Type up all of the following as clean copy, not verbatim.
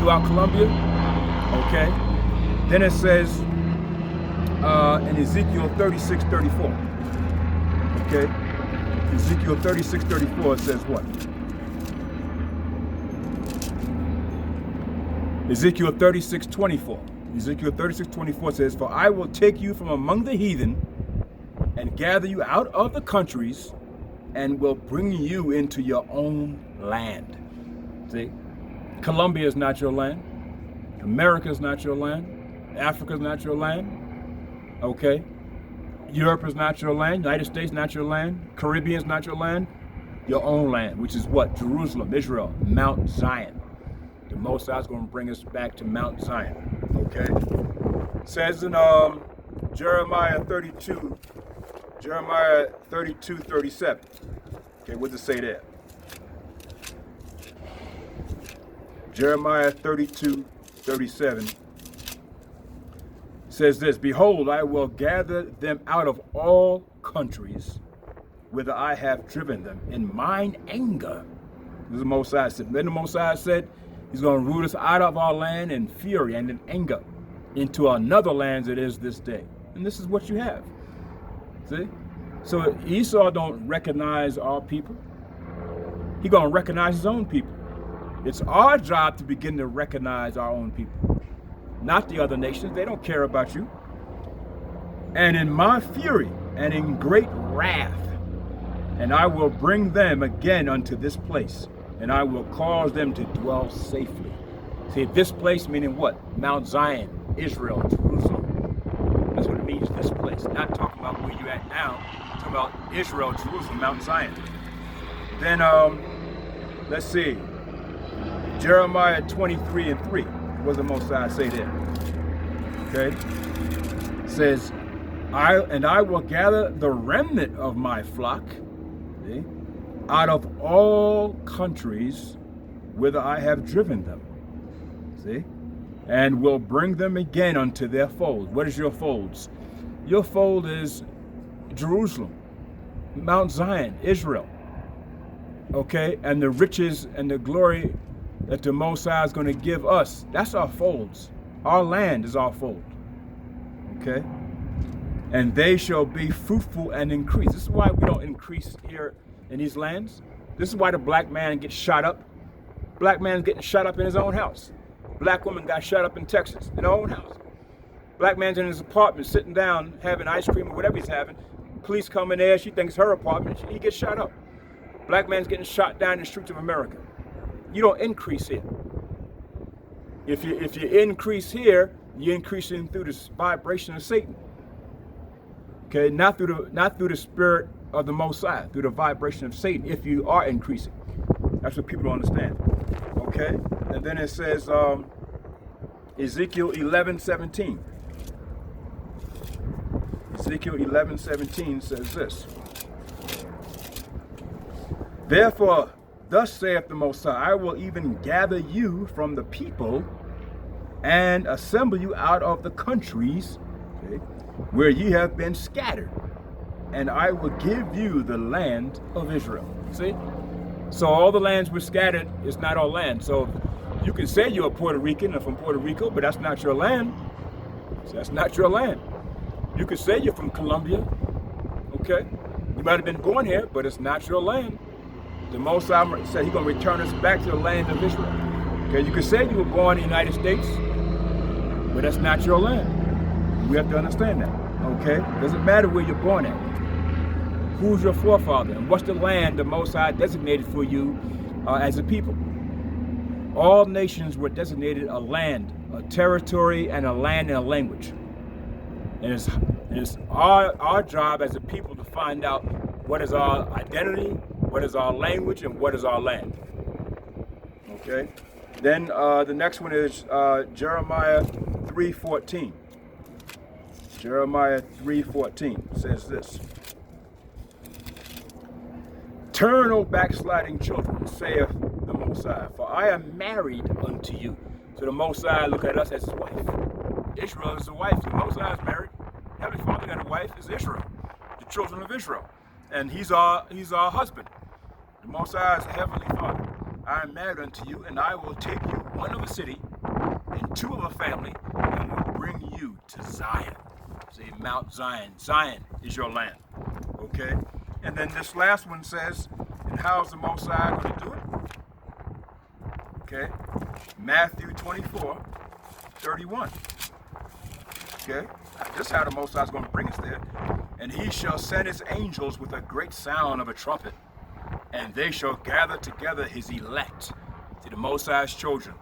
throughout Colombia. Okay. Then it says in Ezekiel 36:34. Okay. Ezekiel 36:34 says what? Ezekiel 36:24. Ezekiel 36:24 says, "For I will take you from among the heathen and gather you out of the countries and will bring you into your own land." See, Colombia is not your land. America is not your land. Africa is not your land. Okay. Europe is not your land. United States not your land. Caribbean is not your land. Your own land, which is what? Jerusalem, Israel, Mount Zion. The Most High is going to bring us back to Mount Zion. Okay. It says in Jeremiah 32:37. Okay, what does it say there? Jeremiah 32:37 says this, "Behold, I will gather them out of all countries whither I have driven them in mine anger." This is the Most High said. Then the Most High said he's going to root us out of our land in fury and in anger into another land that is this day. And this is what you have. See? So Esau don't recognize our people. He's going to recognize his own people. It's our job to begin to recognize our own people, not the other nations. They don't care about you. "And in my fury and in great wrath, and I will bring them again unto this place, and I will cause them to dwell safely." See, this place meaning what? Mount Zion, Israel, Jerusalem. That's what it means, this place. Not talking about where you're at now. Talking about Israel, Jerusalem, Mount Zion. Then, let's see. Jeremiah 23:3. What does the Most High say there? Okay. It says, I will gather the remnant of my flock, see, out of all countries whither I have driven them. See? And will bring them again unto their folds. What is your folds? Your fold is Jerusalem, Mount Zion, Israel. Okay? And the riches and the glory that the Most High is going to give us. That's our folds. Our land is our fold. Okay? And they shall be fruitful and increase. This is why we don't increase here in these lands. This is why the black man gets shot up. Black man's getting shot up in his own house. Black woman got shot up in Texas, in her own house. Black man's in his apartment, sitting down, having ice cream or whatever he's having. Police come in there, she thinks it's her apartment, he gets shot up. Black man's getting shot down in the streets of America. You don't increase here. If you increase here, you're increasing through this vibration of Satan. Okay, not through the spirit of the Most High, through the vibration of Satan, if you are increasing. That's what people don't understand. Okay? And then it says Ezekiel 11:17. Ezekiel 11:17 says this. "Therefore, thus saith the Most High, I will even gather you from the people and assemble you out of the countries, okay, where ye have been scattered, and I will give you the land of Israel." See? So all the lands we're scattered is not our land. So you can say you're a Puerto Rican or from Puerto Rico, but that's not your land. So that's not your land. You can say you're from Colombia. Okay? You might have been born here, but it's not your land. The Most High said he's going to return us back to the land of Israel. Okay? You can say you were born in the United States, but that's not your land. We have to understand that. Okay? It doesn't matter where you're born at. Who's your forefather? And what's the land the Most High designated for you as a people? All nations were designated a land, a territory, and a land and a language. And it's our job as a people to find out what is our identity, what is our language, and what is our land. Okay? Then the next one is Jeremiah 3:14. Jeremiah 3:14 says this. "Turn, O backsliding children, saith the Most High, for I am married unto you." So the Most High look at us as his wife. Israel is the wife. The Most High is married. Heavenly Father got a wife, is Israel, the children of Israel. And he's our husband. The Most High is Heavenly Father. "I am married unto you, and I will take you one of a city, two of a family, and will bring you to Zion. See, Mount Zion. Zion is your land. Okay? And then this last one says, and how's the Most High going to do it? Okay? Matthew 24:31. Okay? This is how the Most High is going to bring us there. And he shall send his angels with a great sound of a trumpet, and they shall gather together his elect, to the Most High's children,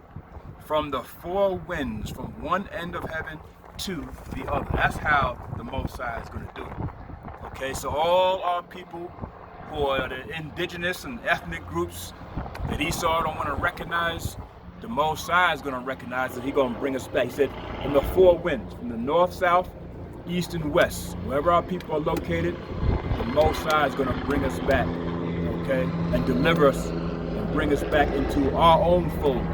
from the four winds, from one end of heaven to the other. That's how the Most High is going to do it. Okay, so all our people who are the indigenous and ethnic groups that Esau don't want to recognize, the Most High is going to recognize that he's going to bring us back. He said, from the four winds, from the north, south, east, and west, wherever our people are located, the Most High is going to bring us back, okay, and deliver us and bring us back into our own fold,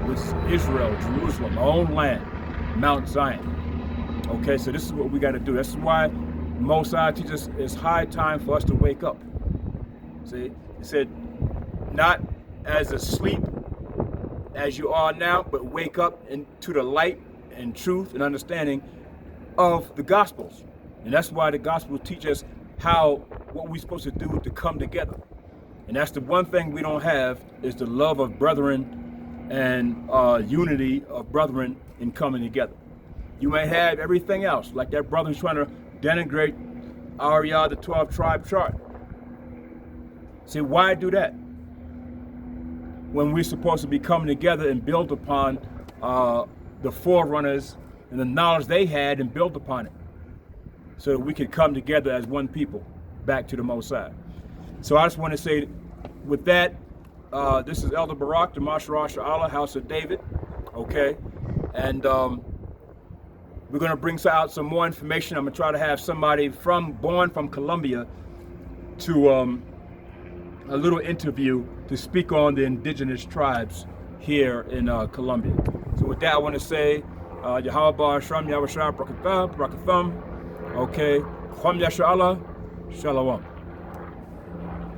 which is Israel, Jerusalem, our own land, Mount Zion. Okay, so this is what we got to do. This is why Most High teaches us it's high time for us to wake up. See, he said, not as asleep as you are now, but wake up into the light and truth and understanding of the Gospels. And that's why the Gospels teach us what we're supposed to do to come together. And that's the one thing we don't have, is the love of brethren and unity of brethren in coming together. You may have everything else, like that brother's trying to denigrate our the 12 tribe chart. See, why do that when we're supposed to be coming together and build upon the forerunners and the knowledge they had and build upon it, so that we can come together as one people back to the Most High? So I just want to say, with that, this is Elder Barak, the Masharah Allah, House of David, okay? And we're going to bring out some more information. I'm going to try to have somebody born from Colombia to a little interview to speak on the indigenous tribes here in Colombia. So with that, I want to say, Yahweh Shram Yahweh Shah Brakatham, okay, Kwam Yasha Allah, Shalom.